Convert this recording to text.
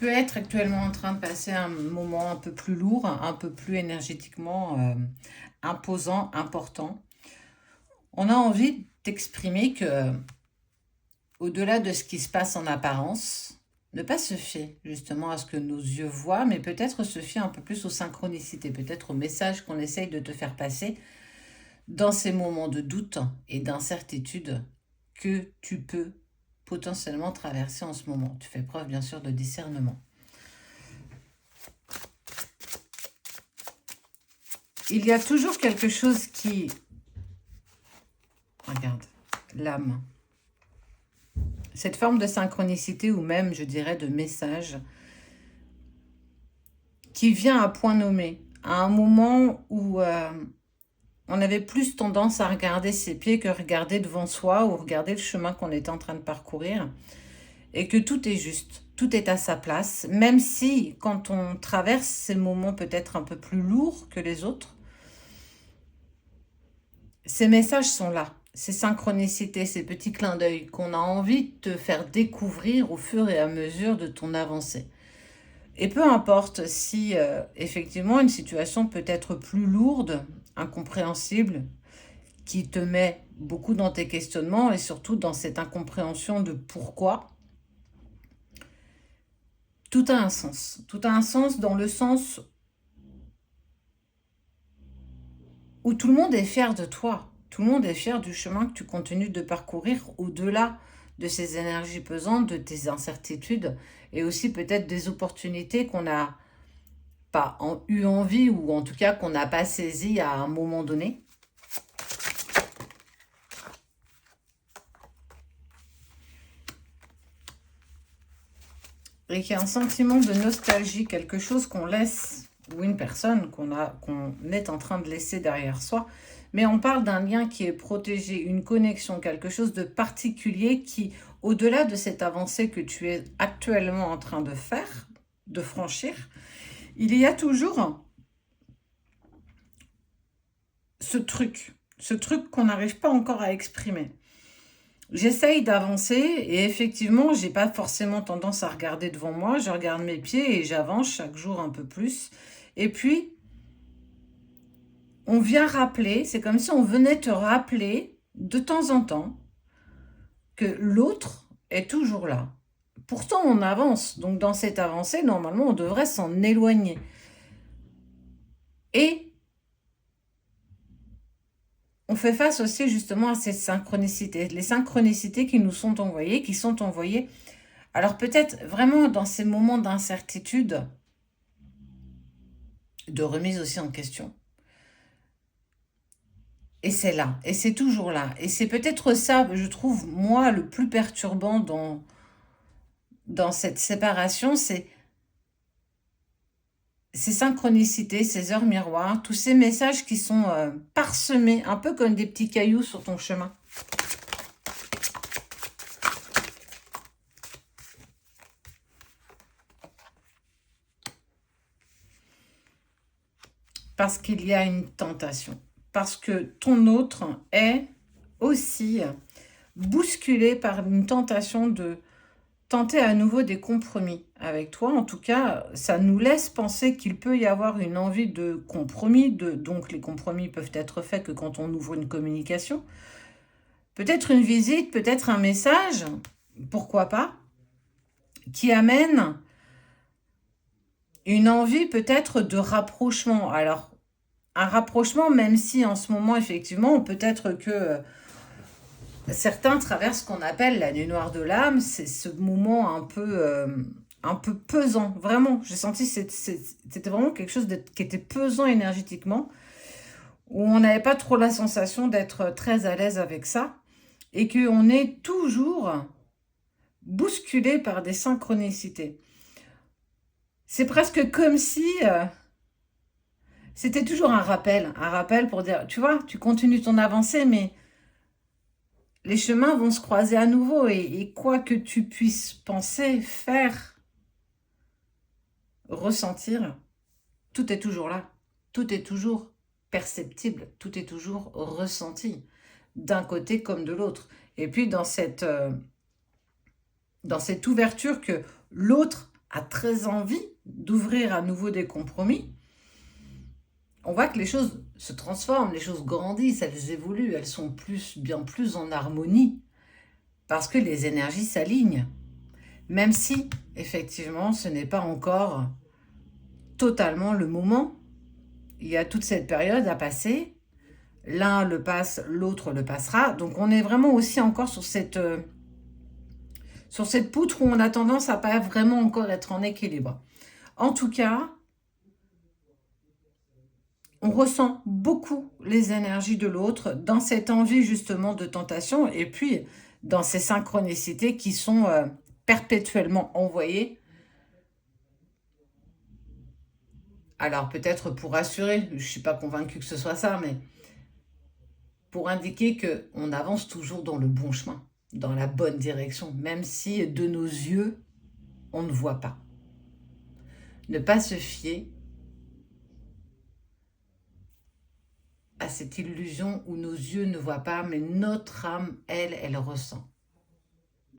peux être actuellement en train de passer un moment un peu plus lourd, un peu plus énergétiquement imposant, important. On a envie d'exprimer que, au-delà de ce qui se passe en apparence, ne pas se fier justement à ce que nos yeux voient, mais peut-être se fier un peu plus aux synchronicités, peut-être aux messages qu'on essaye de te faire passer dans ces moments de doute et d'incertitude que tu peux potentiellement traverser en ce moment. Tu fais preuve bien sûr de discernement. Il y a toujours quelque chose qui... Regarde, l'âme. Cette forme de synchronicité ou même, je dirais, de message qui vient à point nommé, à un moment où on avait plus tendance à regarder ses pieds que regarder devant soi ou regarder le chemin qu'on était en train de parcourir et que tout est juste, tout est à sa place, même si quand on traverse ces moments peut-être un peu plus lourds que les autres, ces messages sont là, ces synchronicités, ces petits clins d'œil qu'on a envie de te faire découvrir au fur et à mesure de ton avancée. Et peu importe si effectivement une situation peut être plus lourde, incompréhensible, qui te met beaucoup dans tes questionnements et surtout dans cette incompréhension de pourquoi, tout a un sens. Tout a un sens dans le sens où tout le monde est fier de toi. Tout le monde est fier du chemin que tu continues de parcourir au-delà de ces énergies pesantes, de tes incertitudes et aussi peut-être des opportunités qu'on n'a pas eu envie ou en tout cas qu'on n'a pas saisi à un moment donné. Et qu'il y a un sentiment de nostalgie, quelque chose qu'on laisse, ou une personne qu'on est en train de laisser derrière soi. Mais on parle d'un lien qui est protégé, une connexion, quelque chose de particulier qui, au-delà de cette avancée que tu es actuellement en train de faire, de franchir, il y a toujours ce truc qu'on n'arrive pas encore à exprimer. J'essaye d'avancer et effectivement, j'ai pas forcément tendance à regarder devant moi. Je regarde mes pieds et j'avance chaque jour un peu plus. Et puis, on vient rappeler, c'est comme si on venait te rappeler de temps en temps que l'autre est toujours là. Pourtant, on avance. Donc, dans cette avancée, normalement, on devrait s'en éloigner. Et on fait face aussi justement à cette synchronicité. Les synchronicités qui nous sont envoyées, qui sont envoyées. Alors peut-être vraiment dans ces moments d'incertitude, de remise aussi en question. Et c'est là, et c'est toujours là. Et c'est peut-être ça, je trouve, moi, le plus perturbant dans cette séparation, c'est ces synchronicités, ces heures miroirs, tous ces messages qui sont parsemés, un peu comme des petits cailloux sur ton chemin. Parce qu'il y a une tentation. Parce que ton autre est aussi bousculé par une tentation de tenter à nouveau des compromis avec toi. En tout cas, ça nous laisse penser qu'il peut y avoir une envie de compromis. Donc, les compromis peuvent être faits que quand on ouvre une communication. Peut-être une visite, peut-être un message, pourquoi pas, qui amène une envie peut-être de rapprochement. Alors, un rapprochement, même si en ce moment, effectivement, peut-être que certains traversent ce qu'on appelle la nuit noire de l'âme. C'est ce moment un peu pesant. Vraiment, j'ai senti que c'était vraiment quelque chose qui était pesant énergétiquement, où on n'avait pas trop la sensation d'être très à l'aise avec ça, et qu'on est toujours bousculé par des synchronicités. C'est presque comme si c'était toujours un rappel pour dire, tu vois, tu continues ton avancée, mais les chemins vont se croiser à nouveau et quoi que tu puisses penser, faire, ressentir, tout est toujours là. Tout est toujours perceptible, tout est toujours ressenti, d'un côté comme de l'autre. Et puis dans cette ouverture que l'autre a très envie d'ouvrir à nouveau des compromis, on voit que les choses se transforment, les choses grandissent, elles évoluent, elles sont bien plus en harmonie, parce que les énergies s'alignent. Même si, effectivement, ce n'est pas encore totalement le moment. Il y a toute cette période à passer. L'un le passe, l'autre le passera. Donc on est vraiment aussi encore sur cette poutre où on a tendance à pas vraiment encore être en équilibre. En tout cas, on ressent beaucoup les énergies de l'autre dans cette envie justement de tentation et puis dans ces synchronicités qui sont perpétuellement envoyées. Alors peut-être pour rassurer, je ne suis pas convaincue que ce soit ça, mais pour indiquer qu'on avance toujours dans le bon chemin, dans la bonne direction, même si de nos yeux, on ne voit pas. Ne pas se fier à cette illusion où nos yeux ne voient pas, mais notre âme, elle ressent.